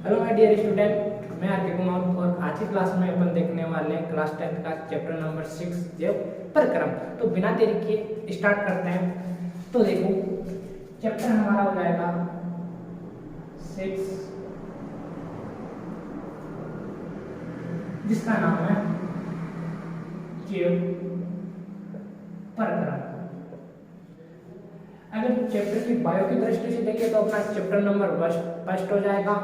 Hello my dear student, मैं R K Kumar और आज की क्लास में अपन देखने वाले हैं क्लास 10 का चैप्टर नंबर 6 जैव प्रक्रम। तो बिना देरी के स्टार्ट करते हैं। तो देखो चैप्टर हमारा हो जाएगा 6 जिसका नाम है जैव प्रक्रम। अगर चैप्टर की बायो की दृष्टि से देखें तो अपना चैप्टर नंबर फर्स्ट हो जाएगा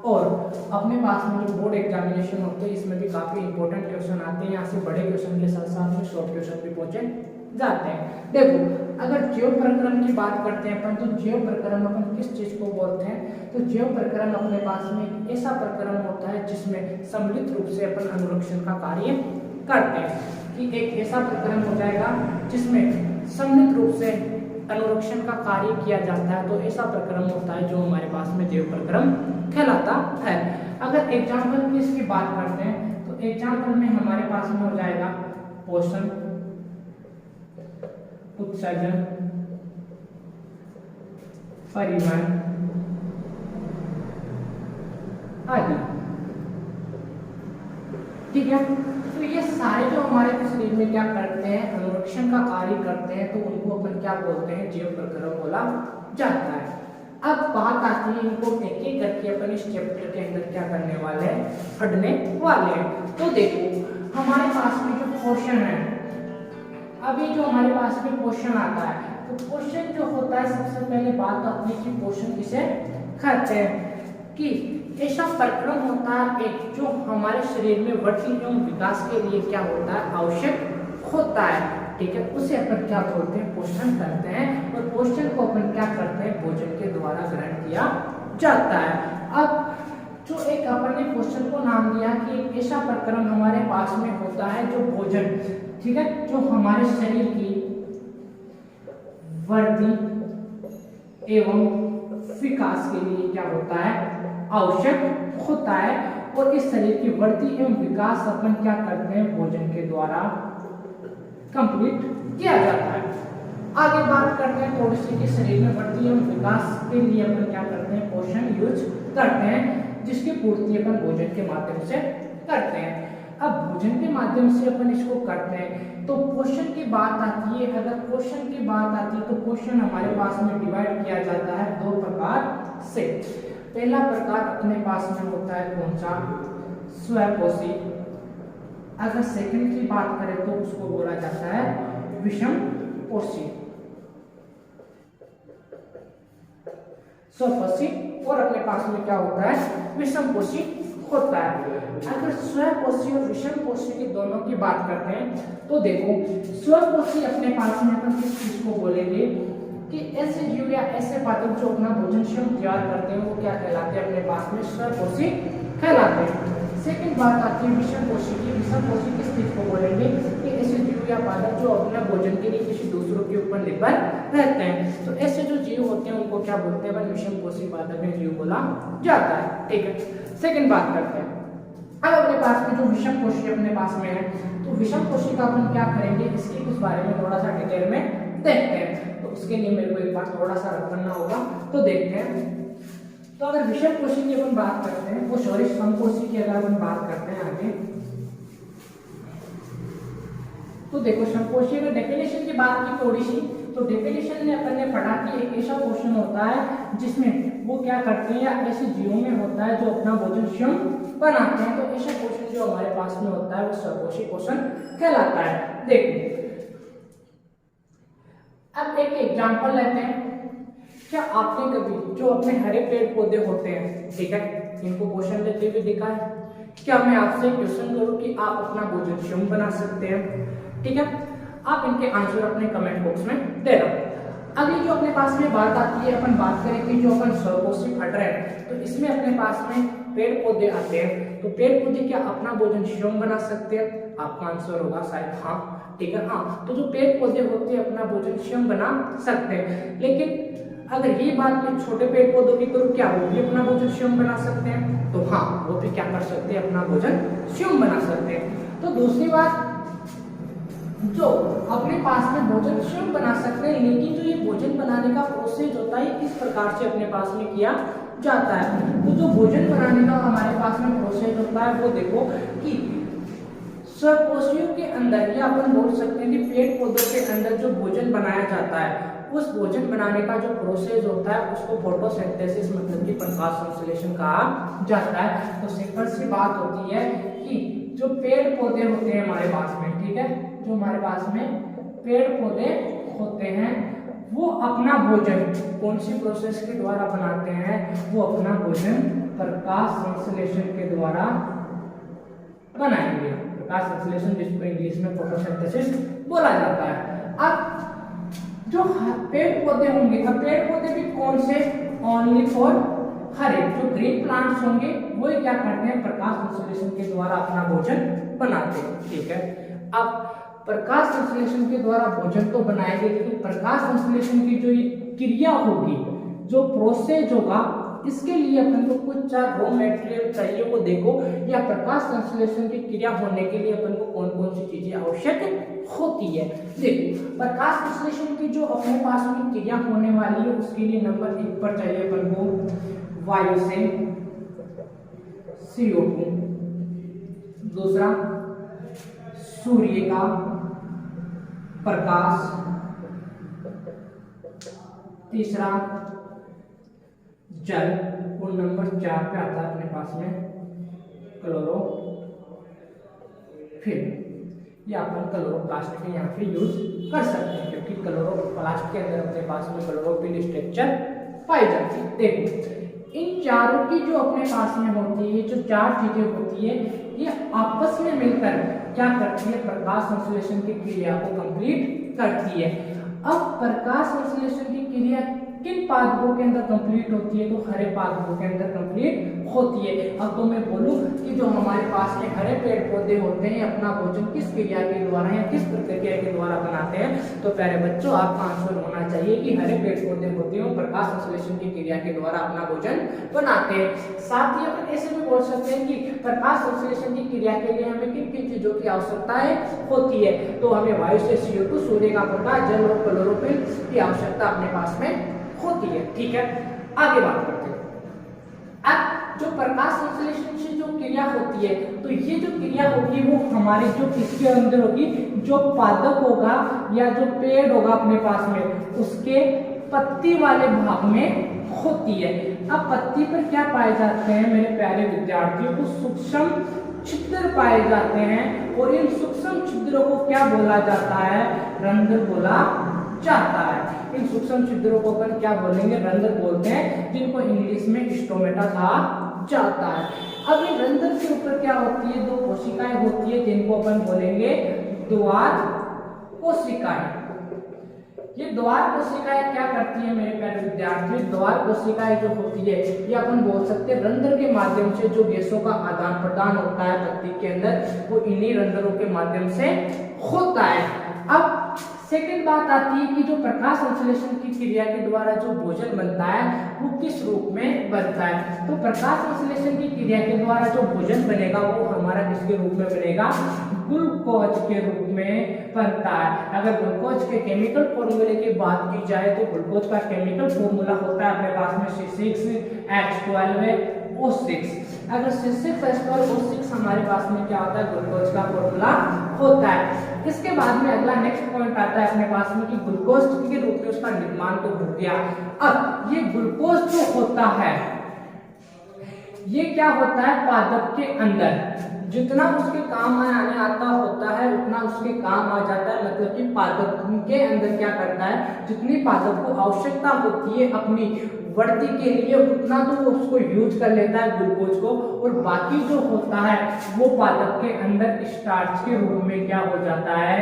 और अपने पास में जो बोर्ड एग्जामिनेशन होते हैं इसमें भी काफी इंपॉर्टेंट क्वेश्चन आते हैं। यहाँ से बड़े क्वेश्चन के साथ साथ में शॉर्ट क्वेश्चन भी पूछे जाते हैं। देखो अगर जैव प्रक्रम की बात करते हैं अपन, तो जैव प्रक्रम अपन किस चीज को बोलते हैं? तो जैव प्रक्रम अपने पास में एक ऐसा प्रक्रम होता है जिसमें सम्मिलित रूप से अपन अनुरक्षण का कार्य करते हैं। कि एक ऐसा प्रक्रम हो जाएगा जिसमें सम्मिलित रूप से अनुरक्षण का कार्य किया जाता है, तो ऐसा प्रक्रम होता है जो हमारे पास में जैव प्रक्रम कहलाता है। अगर एग्जाम्पल की इसकी बात करते हैं तो एग्जाम्पल में हमारे पास में हो जाएगा पोषण, उत्सर्जन, परिवहन आदि। ठीक है, तो ये सारे जो हमारे शरीर में क्या करते हैं, अनुरक्षण का कार्य करते हैं, तो उनको अपन क्या बोलते हैं? जैव प्रक्रम बोला जाता है। अब बात आती है इनको एक एक करके अपन इस चैप्टर के अंदर क्या करने वाले हैं, पढ़ने वाले हैं। तो देखो हमारे पास में जो पोषण है, अभी जो हमारे पास में पोषण आता है, तो पोषण जो होता है सबसे पहले बात आती है कि पोषण किसे कहते हैं। कि ऐसा प्रक्रम होता है एक जो हमारे शरीर में वृद्धि एवं विकास के लिए क्या होता है, आवश्यक होता है। ठीक है, उसे अपन क्या बोलते हैं? पोषण करते हैं। और पोषण को अपन क्या करते हैं? भोजन के द्वारा ग्रहण किया जाता है। अब जो एक अपन ने पोषण को नाम दिया कि एक ऐसा प्रक्रम हमारे पास में होता है जो भोजन, ठीक है, जो हमारे शरीर की वृद्धि एवं विकास के लिए क्या होता है, आवश्यक होता है। और इस शरीर की वृद्धि एवं विकास अपन क्या करते हैं? भोजन के द्वारा कंप्लीट किया जाता है। आगे बात करते हैं थोड़ी सी कि शरीर में वृद्धि एवं विकास के लिए अपन क्या करते हैं? पोषण यूज करते हैं, जिसकी पूर्ति अपन भोजन के माध्यम से करते हैं। अब भोजन के माध्यम से अपन इसको करते हैं, तो पोषण की बात आती है। अगर पोषण की बात आती है तो पोषण हमारे पास में डिवाइड किया जाता है दो प्रकार से। पहला प्रकार अपने पास में होता है कौन सा? स्वपोषी। अगर सेकंड की बात करें तो उसको बोला जाता है विषम पोषी। स्वपोषी और अपने पास में क्या होता है? विषम पोषी होता है। अगर स्वपोषी और विषम पोषी की दोनों की बात करते हैं तो देखो स्वपोषी अपने पास में अपन किस चीज को बोलेंगे कि ऐसे जीव या ऐसे पादप जो अपना भोजन स्वयं तैयार करते हैं वो क्या कहलाते हैं? अपने पास में स्वपोषी कहलाते हैं। सेकंड बात आती है विषम पोषी की। विषम पोषी किस चीज को बोलेंगे कि ऐसे जीव या पादप जो अपना भोजन के लिए किसी दूसरों के ऊपर निर्भर रहते हैं, तो ऐसे जो जीव होते हैं उनको क्या बोलते हैं? विषम पोषी पादप में जीव बोला जाता है। ठीक है, सेकंड बात करते हैं। अब अपने पास में जो विषम पोषी अपने पास में है, तो विषम पोषी का अपन क्या करेंगे, इसके कुछ बारे में थोड़ा सा डिटेल में देखते हैं। तो उसके लिए मेरे को एक बार थोड़ा सा रख करना होगा, तो देखते हैं। तो अगर विषम पोषी की अपन बात करते हैं, वो सॉरी समपोषी की अगर अपन बात करते हैं आगे, तो देखो समपोषी का डेफिनेशन की बात की थोड़ी सी, तो डेफिनेशन में अपन ने पढ़ा कि एक ऐसा पोषण होता है जिसमें वो क्या करते हैं या ऐसे जीवों में होता है जो अपना भोजन स्वयं बनाते हैं। तो ऐसा पोषण जो हमारे पास में होता है वो स्वपोषी पोषण कहलाता है। देखो अब एक एग्जांपल लेते हैं। क्या आपने कभी जो अपने हरे पेड़ पौधे होते हैं, ठीक है, इनको पोषण देते हुए देखा है? क्या मैं आपसे क्वेश्चन करूं कि आप अपना भोजन स्वयं बना सकते हैं? ठीक है, आप इनके आंसर अपने कमेंट बॉक्स में देना। अगली जो अपने पास में बात आती है, अपन बात करें कि जो अपन स्वपोषी पढ़ रहे हैं, तो इसमें अपने पास में पेड़ पौधे आते हैं। तो पेड़ पौधे क्या अपना भोजन स्वयं बना सकते हैं? आपका आंसर होगा शायद हाँ। ठीक है, हाँ, तो जो पेड़ पौधे होते हैं अपना भोजन स्वयं बना सकते हैं। लेकिन अगर ये बात मैं छोटे पेड़ पौधों की करूँ, क्या वो भी अपना भोजन स्वयं बना सकते हैं? तो हाँ, वो भी क्या कर सकते हैं? अपना भोजन स्वयं बना सकते हैं। तो दूसरी बात, जो अपने पास में भोजन स्वयं बना सकते हैं, लेकिन जो ये भोजन बनाने का प्रोसेस होता है इस प्रकार से अपने पास में किया जाता है। तो जो भोजन बनाने का हमारे पास में प्रोसेस होता है वो देखो कि स्वकोशियों के अंदर, या अपन बोल सकते हैं कि पेड़ पौधों के अंदर जो भोजन बनाया जाता है, उस भोजन बनाने का जो प्रोसेस होता है उसको फोटोसिंथेसिस मतलब कि प्रकाश संश्लेषण कहा जाता है। तो सिंपल सी बात होती है कि जो पेड़ पौधे होते हैं हमारे पास में, ठीक है, जो हमारे पास में पेड़ पौधे होते हैं वो अपना भोजन कौन सी प्रोसेस के द्वारा बनाते हैं, वो अपना भोजन प्रकाश संश्लेषण के द्वारा बनाएंगे। प्रकाश संश्लेषण जिसको इंग्लिश में फोटोसिंथेसिस बोला जाता है। अब जो पेड़ पौधे होंगे, अब पेड़ पौधे भी कौन से, ओनली फॉर हरे, जो ग्रीन प्लांट्स होंगे वो क्या करते हैं, प्रकाश संश्लेषण के द्वारा अपना भोजन बनाते हैं। ठीक है, अब प्रकाश संश्लेषण के द्वारा भोजन तो बनाएंगे, लेकिन प्रकाश संश्लेषण की जो क्रिया होगी, जो प्रोसेस होगा, इसके लिए अपन को कुछ 4 रॉ मटेरियल चाहिए। वो देखो, या प्रकाश संश्लेषण की क्रिया होने के लिए अपन को कौन कौन सी चीजें आवश्यक होती है। देखो, प्रकाश संश्लेषण की जो अपने पास में क्रिया होने वाली है उसके लिए नंबर 1 पर चाहिए अपन को वायु से CO2, दूसरा सूर्य का प्रकाश, तीसरा जल, और नंबर 4 पे आता है अपने पास में क्लोरोफिल। या अपन क्लोरोप्लास्ट के यहाँ पे यूज कर सकते हैं, क्योंकि क्लोरोप्लास्ट के अंदर अपने पास में क्लोरोफिल स्ट्रक्चर पाई जाती है। देखो, इन चारों की जो अपने पास में होती है, जो 4 चीजें होती है, ये आपस में मिलकर क्या करती है, प्रकाश संश्लेषण की क्रिया को कंप्लीट करती है। अब प्रकाश संश्लेषण की क्रिया किन पादपों के अंदर कंप्लीट होती है, तो हरे पादपों के अंदर कंप्लीट होती है। अब तो मैं बोलूं कि जो हमारे पास में हरे पेड़ पौधे होते हैं अपना भोजन किस क्रिया के द्वारा या किस प्रक्रिया के द्वारा बनाते हैं, तो प्यारे बच्चों आपका आंसर होना चाहिए कि हरे पेड़ पौधे होते हैं प्रकाश संश्लेषण की क्रिया के द्वारा अपना भोजन बनाते हैं। साथ ही अपन ऐसे भी बोल सकते हैं कि प्रकाश संश्लेषण की क्रिया के लिए हमें किन किन चीजों की आवश्यकता होती है, तो हमें वायु से CO2, सूर्य का प्रकाश, जल और क्लोरोफिल की आवश्यकता अपने पास में होती है। ठीक है, आगे बात करते हैं। अब जो प्रकाश संश्लेषण से जो क्रिया होती है, तो ये जो क्रिया होगी वो हमारे जो इसके अंदर होगी, जो पादप होगा या जो पेड़ होगा अपने पास में, उसके पत्ती वाले भाग में होती है। अब पत्ती पर क्या पाए जाते हैं मेरे प्यारे विद्यार्थियों, को सूक्ष्म छिद्र पाए जाते हैं, और इन सूक्ष्म छिद्रों को क्या बोला जाता है, रंध्र बोला जाता है। इन सूक्ष्म छिद्रों को अपन क्या बोलेंगे, रंध्र बोलते हैं, जिनको इंग्लिश में स्टोमेटा कहा जाता है। अब इन रंध्र के ऊपर क्या होती है, 2 कोशिकाएं होती है, जिनको अपन बोलेंगे द्वार कोशिकाएं। ये द्वार कोशिकाएं क्या करती है मेरे प्यारे विद्यार्थी, द्वार कोशिकाएं जो होती है ये अपन बोल सकते हैं रंध्र के माध्यम से जो गैसों का आदान प्रदान होता है पत्ती के अंदर, वो इन्हीं रंध्रों के माध्यम से होता है। अब सेकंड बात आती है कि जो प्रकाश संश्लेषण की क्रिया के द्वारा जो भोजन बनता है वो किस रूप में बनता है, तो प्रकाश संश्लेषण की क्रिया के द्वारा जो भोजन बनेगा वो हमारा किसके रूप में बनेगा, ग्लूकोज के रूप में बनता है। अगर ग्लूकोज के केमिकल फॉर्मूले की बात की जाए तो ग्लूकोज का केमिकल फॉर्मूला होता है अपने पास में C6H12O6। अगर C6H12O6 हमारे पास में क्या होता है, ग्लूकोज का फॉर्मूला होता है। इसके बाद में अगला नेक्स्ट पॉइंट आता है अपने पास में कि ग्लूकोज के रूप में उसका निर्माण तो हो गया। अब ये ग्लूकोज जो होता है ये क्या होता है, पादप के अंदर जितना उसके काम आने आता होता है उतना उसके काम आ जाता है, मतलब कि पादप के अंदर क्या करता है, जितनी पादप को आवश्यकता होती है अपनी वृद्धि के लिए उतना तो वो उसको यूज कर लेता है ग्लूकोज को, और बाकी जो होता है वो पादप के अंदर स्टार्च के रूप में क्या हो जाता है,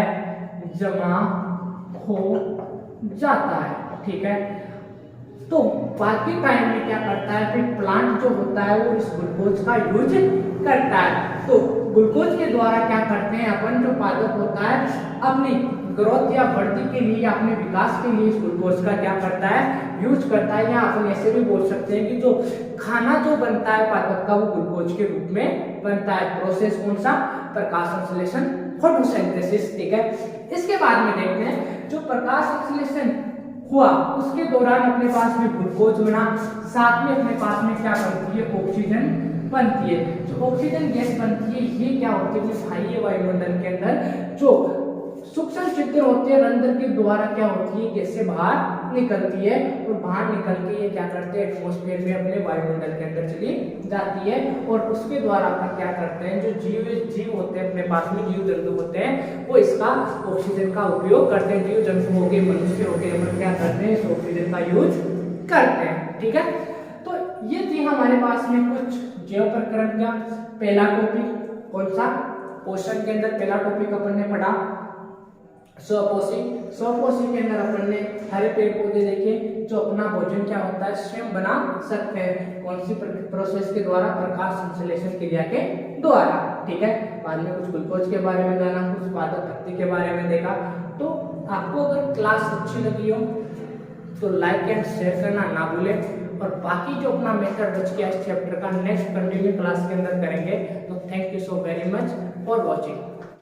जमा हो जाता है। ठीक है, तो बाकी टाइम में क्या करता है, फिर प्लांट जो होता है वो इस ग्लूकोज का यूज करता है। तो ग्लूकोज के द्वारा क्या करते हैं अपन, जो पादप होता है अपनी ग्रोथ या वृद्धि के लिए या अपने विकास के लिए इस ग्लूकोज का क्या करता है, यूज करता है। या अपन ऐसे भी बोल सकते हैं कि जो खाना जो बनता है पादप का वो ग्लूकोज के रूप में बनता है। प्रोसेस कौन सा, प्रकाश संश्लेषण, फोटोसिंथेसिस। ठीक है, इसके बाद में देखते हैं जो प्रकाश संश्लेषण हुआ उसके दौरान अपने पास में ग्लूकोज बना, साथ में अपने पास में क्या बनती है, ऑक्सीजन बनती है। जो ऑक्सीजन गैस बनती है ये क्या होती है भाई, ये वायुमंडल के अंदर जो सूक्ष्म छिद्र होते हैं रंध्र के द्वारा क्या होती है, गैसें बाहर निकलती है और बाहर निकल के ये क्या करते हैं, एटमॉस्फेयर में अपने वायुमंडल के अंदर चली जाती है और उसके द्वारा अपन क्या करते हैं, जो जीव होते हैं अपने पास में, जीव जंतु होते हैं वो इसका ऑक्सीजन का उपयोग करते हैं। जीव जंतु हो गए, मनुष्य हो गए, अपन क्या करते हैं, इस ऑक्सीजन का यूज करते हैं। ठीक है, तो ये थी हमारे पास में कुछ जैव प्रकरण का पहला टॉपिक। कौन सा, पोषण के अंदर पहला टॉपिक अपन ने पढ़ा स्वपोषी। स्वपोषी के अंदर अपन ने हरे पेड़ पौधे देखे जो अपना भोजन क्या होता है, स्वयं बना सकते हैं। कौन सी प्रोसेस के द्वारा, प्रकाश संश्लेषण क्रिया के द्वारा। ठीक है, बाद में कुछ ग्लूकोज के बारे में जाना, कुछ पादप पत्ती के बारे में देखा। तो आपको अगर क्लास अच्छी लगी हो तो लाइक एंड शेयर करना ना भूलें और बाकी जो अपना मेथड बच गया इस चैप्टर का नेक्स्ट कंटिन्यू क्लास के अंदर करेंगे। तो thank you so very much for watching.